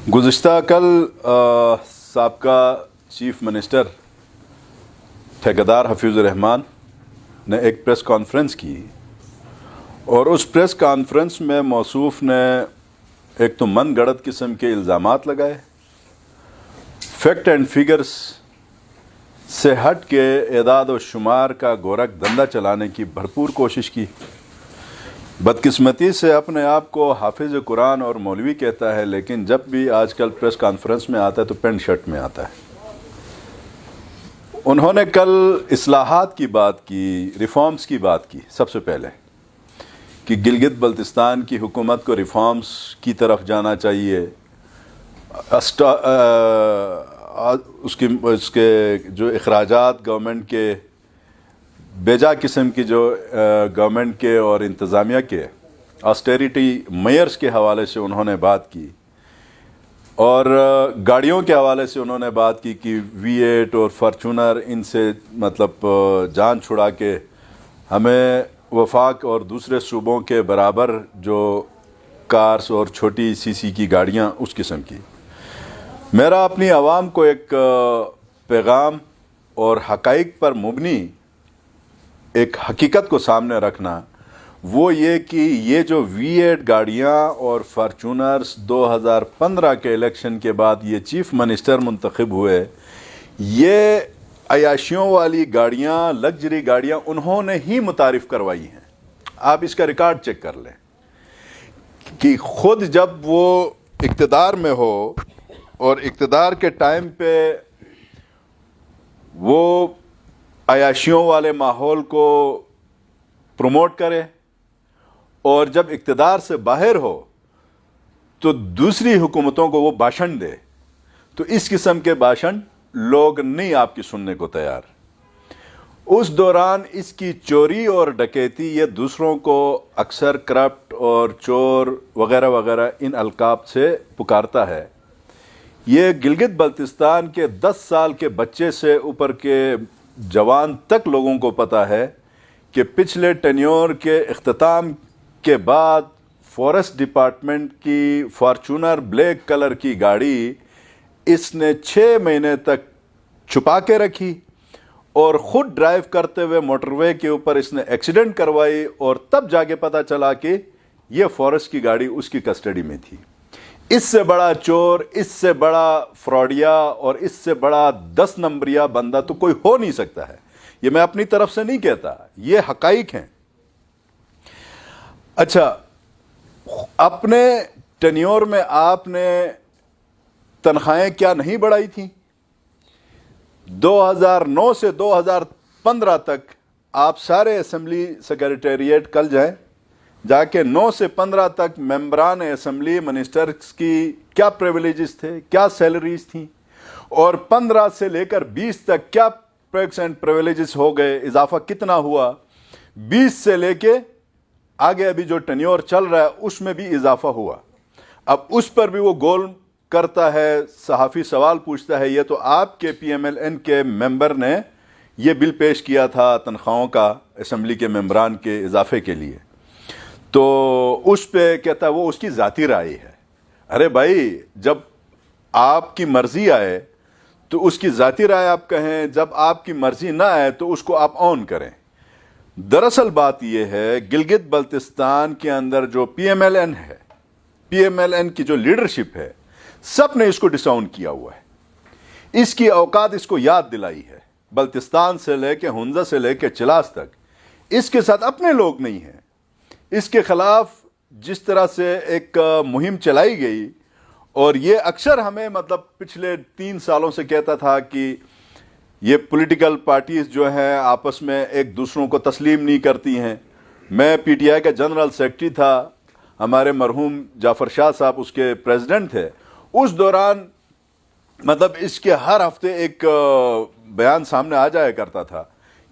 गुज़िश्ता कल साबका chief minister ठेकेदार हफीज़ुर रहमान ने एक प्रेस कॉन्फ्रेंस की और उस प्रेस कॉन्फ्रेंस में मौसूफ़ ने एक तो मन गढ़ंत किस्म के इल्ज़ामात लगाए, फैक्ट एंड फिगर्स से हट के एदाद व शुमार का गोरख धंधा चलाने की भरपूर कोशिश की। बदकिस्मती से अपने आप को हाफिज़ कुरान और मौलवी कहता है, लेकिन जब भी आजकल प्रेस कॉन्फ्रेंस में आता है तो पेंट शर्ट में आता है। उन्होंने कल इस्लाहात की बात की, रिफॉर्म्स की बात की, सबसे पहले कि गिलगित बल्तिस्तान की हुकूमत को रिफॉर्म्स की तरफ जाना चाहिए, उसके जो अखराजात गवर्नमेंट के बेजा किस्म की जो गवर्नमेंट के और इंतज़ामिया के ऑस्टेरिटी मेयर्स के हवाले से उन्होंने बात की और गाड़ियों के हवाले से उन्होंने बात की कि V8 और फॉर्चूनर इनसे मतलब जान छुड़ा के हमें वफाक और दूसरे सूबों के बराबर जो कार्स और छोटी सीसी की गाड़ियां उस किस्म की। मेरा अपनी आवाम को एक पैगाम और हक़ाइक़ पर मुबनी एक हकीकत को सामने रखना, वो ये कि ये जो V8 गाड़ियाँ और फॉर्चूनर्स 2015 के इलेक्शन के बाद ये चीफ मिनिस्टर मुंतखब हुए, ये अयाशियों वाली गाड़ियाँ, लग्जरी गाड़ियाँ उन्होंने ही मुतारिफ़ करवाई हैं। आप इसका रिकॉर्ड चेक कर लें कि ख़ुद जब वो इक़्तिदार में हो और इक़्तिदार के टाइम पे वो अयाशियों वाले माहौल को प्रमोट करे और जब इक़्तिदार से बाहर हो तो दूसरी हुकूमतों को वो भाषण दे, तो इस किस्म के भाषण लोग नहीं आपकी सुनने को तैयार। उस दौरान इसकी चोरी और डकैती, ये दूसरों को अक्सर करप्ट और चोर वगैरह वगैरह इन अलकाब से पुकारता है। ये गिलगित बल्तिस्तान के 10 साल के बच्चे से ऊपर के जवान तक लोगों को पता है कि पिछले टेन्योर के इख्तिताम के बाद फॉरेस्ट डिपार्टमेंट की फॉर्चूनर ब्लैक कलर की गाड़ी इसने 6 महीने तक छुपा के रखी और ख़ुद ड्राइव करते हुए मोटरवे के ऊपर इसने एक्सीडेंट करवाई और तब जाके पता चला कि ये फॉरेस्ट की गाड़ी उसकी कस्टडी में थी। इससे बड़ा चोर, इससे बड़ा फ्रॉडिया और इससे बड़ा 10 नंबरिया बंदा तो कोई हो नहीं सकता है। ये मैं अपनी तरफ से नहीं कहता, ये हकाइक हैं। अच्छा, अपने टेन्योर में आपने तनख्वाहें क्या नहीं बढ़ाई थी? 2009 से 2015 तक आप सारे असेंबली सेक्रेटेरिएट कल जाएं, जाके 9 से 15 तक मेंबरान असेंबली मिनिस्टर्स की क्या प्रिविलेजेस थे, क्या सैलरीज थी, और 15 से लेकर 20 तक क्या पर्क्स एंड प्रिविलेजेस हो गए, इजाफा कितना हुआ, 20 से लेके आगे अभी जो टेन्योर चल रहा है उसमें भी इजाफा हुआ। अब उस पर भी वो गोल करता है, सहाफ़ी सवाल पूछता है, ये तो आपके PMLN के मेंबर ने ये बिल पेश किया था तनख्वाहों का असेंबली के मेंबरान के इजाफे के लिए, तो उस पे कहता है वो उसकी ज़ाती राय है। अरे भाई, जब आपकी मर्ज़ी आए तो उसकी ज़ाती राय आप कहें, जब आपकी मर्ज़ी ना आए तो उसको आप ऑन करें। दरअसल बात यह है, गिलगित बल्तिस्तान के अंदर जो PMLN है, PMLN की जो लीडरशिप है, सब ने इसको डिसाउन किया हुआ है। इसकी औकात इसको याद दिलाई है। बल्तिस्तान से लेके हुंजा से लेके चिलास तक इसके साथ अपने लोग नहीं हैं। इसके खिलाफ जिस तरह से एक मुहिम चलाई गई, और ये अक्सर हमें मतलब पिछले 3 सालों से कहता था कि ये पॉलिटिकल पार्टीज जो हैं आपस में एक दूसरों को तस्लीम नहीं करती हैं। मैं PTI का जनरल सेक्रेटरी था, हमारे मरहूम जाफ़र शाह साहब उसके प्रेसिडेंट थे। उस दौरान मतलब इसके हर हफ्ते एक बयान सामने आ जाया करता था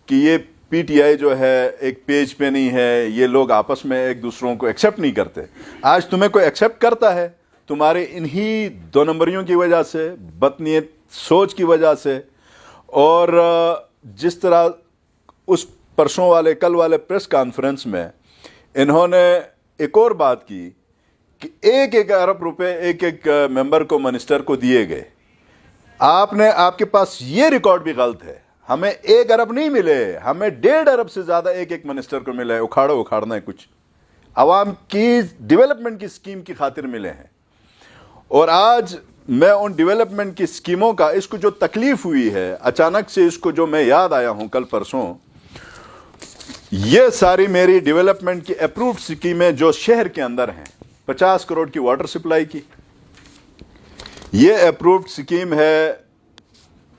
कि ये PTI जो है एक पेज पे नहीं है, ये लोग आपस में एक दूसरों को एक्सेप्ट नहीं करते। आज तुम्हें कोई एक्सेप्ट करता है तुम्हारे इन्हीं 2 नंबरियों की वजह से, बदनीयत सोच की वजह से। और जिस तरह उस परसों वाले कल वाले प्रेस कॉन्फ्रेंस में इन्होंने एक और बात की کہ 1-1 ارب روپے ایک ممبر کو منسٹر کو دیے گئے. آپ کے پاس یہ ریکارڈ بھی غلط ہے. ہمیں 1 ارب نہیں ملے, ہمیں 1.5 ارب سے زیادہ ایک منسٹر کو ملا ہے. اکھاڑنا ہے, کچھ عوام کی ڈیولپمنٹ کی اسکیم کی خاطر ملے ہیں. اور آج میں ان ڈیولپمنٹ کی اسکیموں کا, اس کو جو تکلیف ہوئی ہے اچانک سے, اس کو جو میں یاد آیا ہوں کل پرسوں, یہ ساری میری ڈیولپمنٹ کی اپرووڈ اسکیمیں جو شہر کے اندر ہیں, 50 کروڑ کی واٹر سپلائی کی, یہ اپرووڈ اسکیم ہے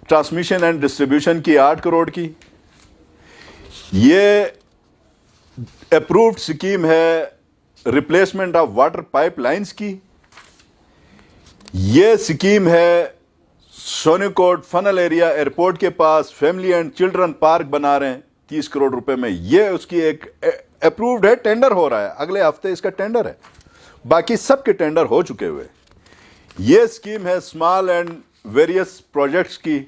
ٹرانسمیشن اینڈ ڈسٹریبیوشن کی 8 کروڑ کی, یہ اپرووڈ اسکیم ہے replacement of water pipe lines کی, یہ اسکیم ہے سونیکوٹ فنل ایریا ایئرپورٹ کے پاس فیملی اینڈ چلڈرن پارک بنا رہے ہیں 30 کروڑ روپے میں, یہ اس کی ایک اپرووڈ ہے, ٹینڈر ہو رہا ہے, اگلے ہفتے اس کا ٹینڈر ہے, باقی سب کے ٹینڈر ہو چکے ہوئے. یہ اسکیم ہے اسمال اینڈ ویریس پروجیکٹس کی,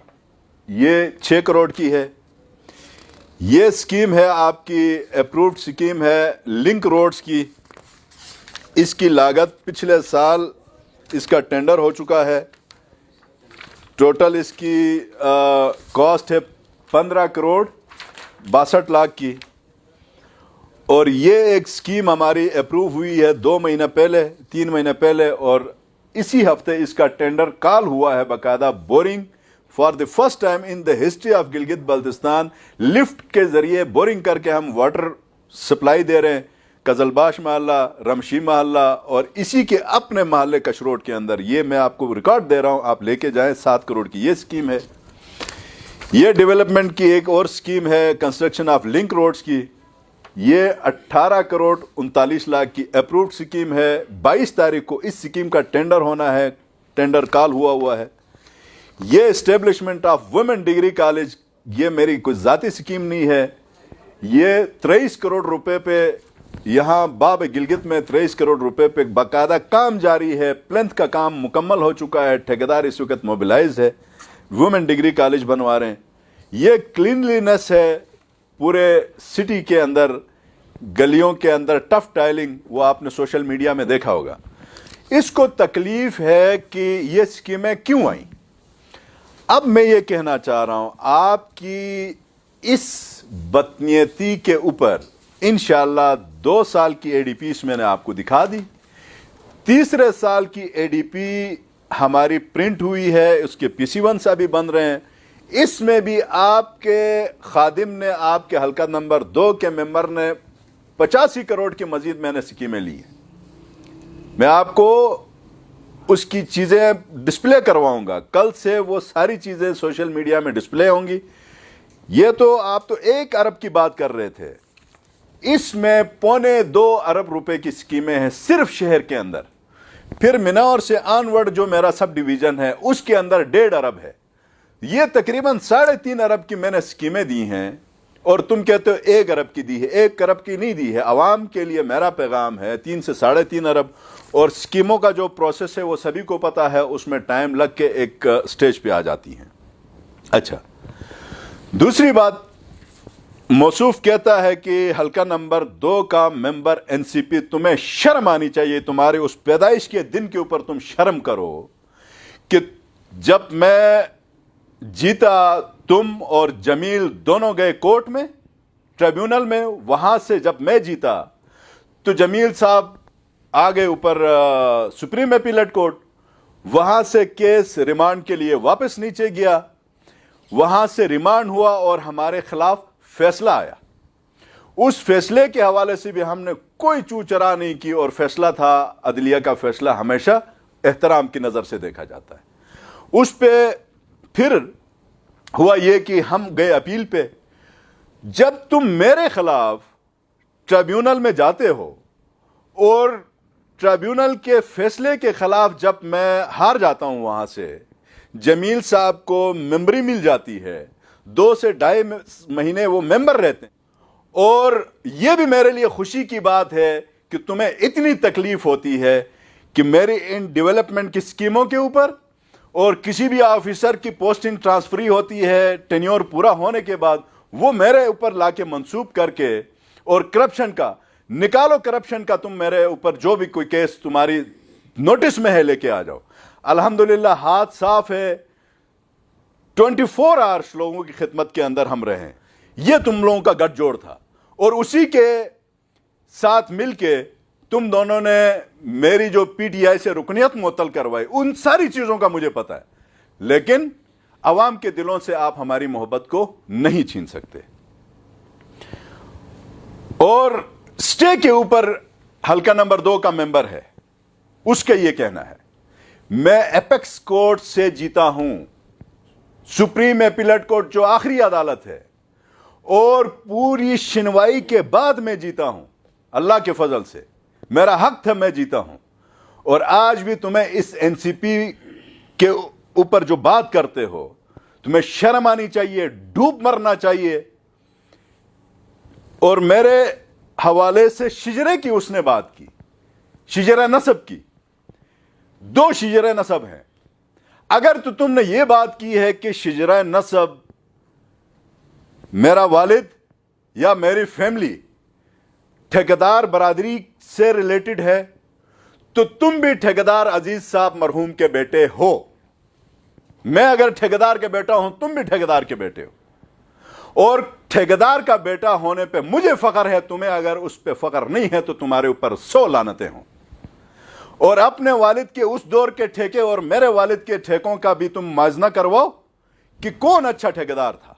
یہ 6 کروڑ کی ہے. یہ اسکیم ہے آپ کی اپرووڈ اسکیم ہے لنک روڈز کی, اس کی لاگت پچھلے سال اس کا ٹینڈر ہو چکا ہے, ٹوٹل اس کی کاسٹ ہے 15 کروڑ 62 لاکھ کی. اور یہ ایک اسکیم ہماری اپروو ہوئی ہے 2 مہینہ پہلے 3 مہینہ پہلے, اور اسی ہفتے اس کا ٹینڈر کال ہوا ہے باقاعدہ. Boring for the first time in the history of Gilgit Baltistan, lift کے ذریعے بورنگ کر کے ہم واٹر سپلائی دے رہے ہیں قزلباش محلہ, رمشی محلہ اور اسی کے اپنے محلے کشروٹ کے اندر. یہ میں آپ کو ریکارڈ دے رہا ہوں, آپ لے کے جائیں. 7 کروڑ کی یہ اسکیم ہے. یہ ڈیولپمنٹ کی ایک اور اسکیم ہے کنسٹرکشن آف لنک روڈز کی, یہ 18 کروڑ 39 لاکھ کی اپرووڈ اسکیم ہے. 22 تاریخ کو اس اسکیم کا ٹینڈر ہونا ہے, ٹینڈر کال ہوا ہے. یہ establishment of women degree college, یہ میری کوئی ذاتی اسکیم نہیں ہے, یہ 23 کروڑ روپے پہ یہاں باب گلگت میں 23 کروڑ روپے پہ باقاعدہ کام جاری ہے. پلنتھ کا کام مکمل ہو چکا ہے, ٹھیکیدار اس وقت موبلائز ہے, وومن ڈگری کالج بنوا رہے ہیں. یہ کلینلینس ہے پورے سٹی کے اندر, گلیوں کے اندر ٹف ٹائلنگ, وہ آپ نے سوشل میڈیا میں دیکھا ہوگا. اس کو تکلیف ہے کہ یہ اسکیمیں کیوں آئیں. اب میں یہ کہنا چاہ رہا ہوں, آپ کی اس بدنیتی کے اوپر انشاءاللہ 2 سال کی اے ڈی پی میں نے آپ کو دکھا دی. تیسرے سال کی اے ڈی پی ہماری پرنٹ ہوئی ہے, اس کے PC1 سے بھی بن رہے ہیں. اس میں بھی آپ کے خادم نے, آپ کے حلقہ نمبر 2 کے ممبر نے 85 کروڑ کی مزید میں نے اسکیمیں لی ہیں. میں آپ کو اس کی چیزیں ڈسپلے کرواؤں گا, کل سے وہ ساری چیزیں سوشل میڈیا میں ڈسپلے ہوں گی. یہ تو آپ تو 1 ارب کی بات کر رہے تھے, اس میں 1.25 ارب روپے کی اسکیمیں ہیں صرف شہر کے اندر. پھر منور سے آنورڈ جو میرا سب ڈویژن ہے اس کے اندر 1.5 ارب ہے. یہ تقریباً 3.5 ارب کی میں نے اسکیمیں دی ہیں, اور تم کہتے ہو 1 ارب کی دی ہے. 1 ارب کی نہیں دی ہے. عوام کے لیے میرا پیغام ہے 3 سے 3.5 ارب. اور اسکیموں کا جو پروسیس ہے وہ سبھی کو پتا ہے, اس میں ٹائم لگ کے ایک سٹیج پہ آ جاتی ہیں. اچھا, دوسری بات, موصوف کہتا ہے کہ حلقہ نمبر 2 کا ممبر NCP, تمہیں شرم آنی چاہیے, تمہارے اس پیدائش کے دن کے اوپر تم شرم کرو کہ جب میں جیتا تم اور جمیل دونوں گئے کورٹ میں, ٹریبیونل میں. وہاں سے جب میں جیتا تو جمیل صاحب آگے اوپر سپریم اپیلیٹ کورٹ, وہاں سے کیس ریمانڈ کے لیے واپس نیچے گیا, وہاں سے ریمانڈ ہوا اور ہمارے خلاف فیصلہ آیا. اس فیصلے کے حوالے سے بھی ہم نے کوئی چو چرا نہیں کی, اور فیصلہ تھا, عدلیہ کا فیصلہ ہمیشہ احترام کی نظر سے دیکھا جاتا ہے. اس پہ پھر ہوا یہ کہ ہم گئے اپیل پہ. جب تم میرے خلاف ٹریبیونل میں جاتے ہو اور ٹریبیونل کے فیصلے کے خلاف جب میں ہار جاتا ہوں, وہاں سے جمیل صاحب کو ممبری مل جاتی ہے, 2 سے 2.5 مہینے وہ ممبر رہتے ہیں. اور یہ بھی میرے لیے خوشی کی بات ہے کہ تمہیں اتنی تکلیف ہوتی ہے کہ میری ان ڈیولپمنٹ کی اسکیموں کے اوپر, اور کسی بھی آفیسر کی پوسٹنگ ٹرانسفری ہوتی ہے ٹینیور پورا ہونے کے بعد, وہ میرے اوپر لا کے منسوب کر کے, اور کرپشن کا निकालो करप्शन का, तुम मेरे ऊपर जो भी कोई केस तुम्हारी नोटिस में है लेके आ जाओ। अल्हम्दुलिल्लाह हाथ साफ है, 24 आवर्स लोगों की खिदमत के अंदर हम रहे। ये तुम लोगों का गठजोड़ था, और उसी के साथ मिलके तुम दोनों ने मेरी जो पीटीआई से रुकनियत मुअत्तल करवाई, उन सारी चीजों का मुझे पता है। लेकिन अवाम के दिलों से आप हमारी मोहब्बत को नहीं छीन सकते। और स्टे के ऊपर हल्का नंबर 2 का मेंबर है, उसका यह कहना है, मैं एपेक्स कोर्ट से जीता हूं, सुप्रीम अपीलेट कोर्ट जो आखिरी अदालत है, और पूरी सुनवाई के बाद मैं जीता हूं। अल्लाह के फजल से मेरा हक था, मैं जीता हूं। और आज भी तुम्हें इस एनसीपी के ऊपर जो बात करते हो, तुम्हें शर्म आनी चाहिए, डूब मरना चाहिए। और मेरे हवाले से शिजरे की उसने बात की, शिजरा नसब की। 2 शिजरा नसब हैं। अगर तो तुमने यह बात की है कि शिजरा नसब मेरा वालिद या मेरी फैमिली ठेकेदार बरादरी से रिलेटेड है, तो तुम भी ठेकेदार अजीज साहब मरहूम के बेटे हो। मैं अगर ठेकेदार के बेटा हूं, तुम भी ठेकेदार के बेटे हो। और ठेकेदार का बेटा होने पे मुझे फख्र है, तुम्हें अगर उस पे फख्र नहीं है तो तुम्हारे ऊपर 100 लानतें हों। और अपने वालिद के उस दौर के ठेके और मेरे वालिद के ठेकों का भी तुम माजना करवाओ कि कौन अच्छा ठेकेदार था।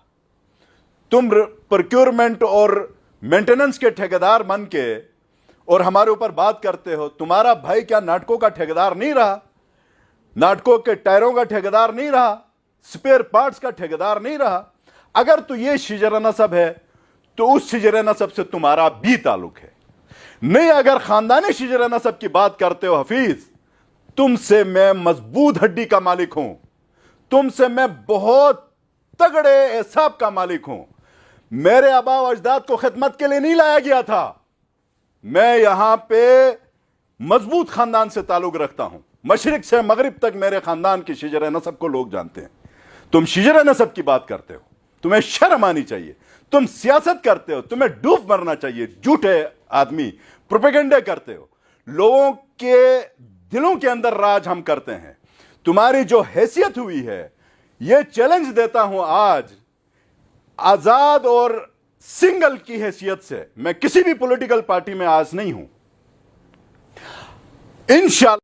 तुम प्रोक्योरमेंट और मेंटेनेंस के ठेकेदार बन के और हमारे ऊपर बात करते हो। तुम्हारा भाई क्या नाटकों का ठेकेदार नहीं रहा? नाटकों के टायरों का ठेकेदार नहीं रहा? स्पेयर पार्ट्स का ठेकेदार नहीं रहा? अगर तो ये शिजरा नसब है, तो उस शिजरा नसब से तुम्हारा भी ताल्लुक है। नहीं, अगर खानदानी शिजरा नसब की बात करते हो हफीज, तुमसे मैं मजबूत हड्डी का मालिक हूं, तुमसे मैं बहुत तगड़े एसाब का मालिक हूं। मेरे आबा अजदाद को खिदमत के लिए नहीं लाया गया था। मैं यहां पे मजबूत खानदान से ताल्लुक रखता हूं। मशरिक से मगरिब तक मेरे खानदान की शिजरा नसब को लोग जानते हैं। तुम शिजरा नसब की बात करते हो, तुम्हें शर्म आनी चाहिए। तुम सियासत करते हो, तुम्हें डूब मरना चाहिए। झूठे आदमी प्रोपेगेंडे करते हो, लोगों के दिलों के अंदर राज हम करते हैं। तुम्हारी जो हैसियत हुई है, यह चैलेंज देता हूं आज, आजाद और सिंगल की हैसियत से। मैं किसी भी पॉलिटिकल पार्टी में आज नहीं हूं। इंशाअल्लाह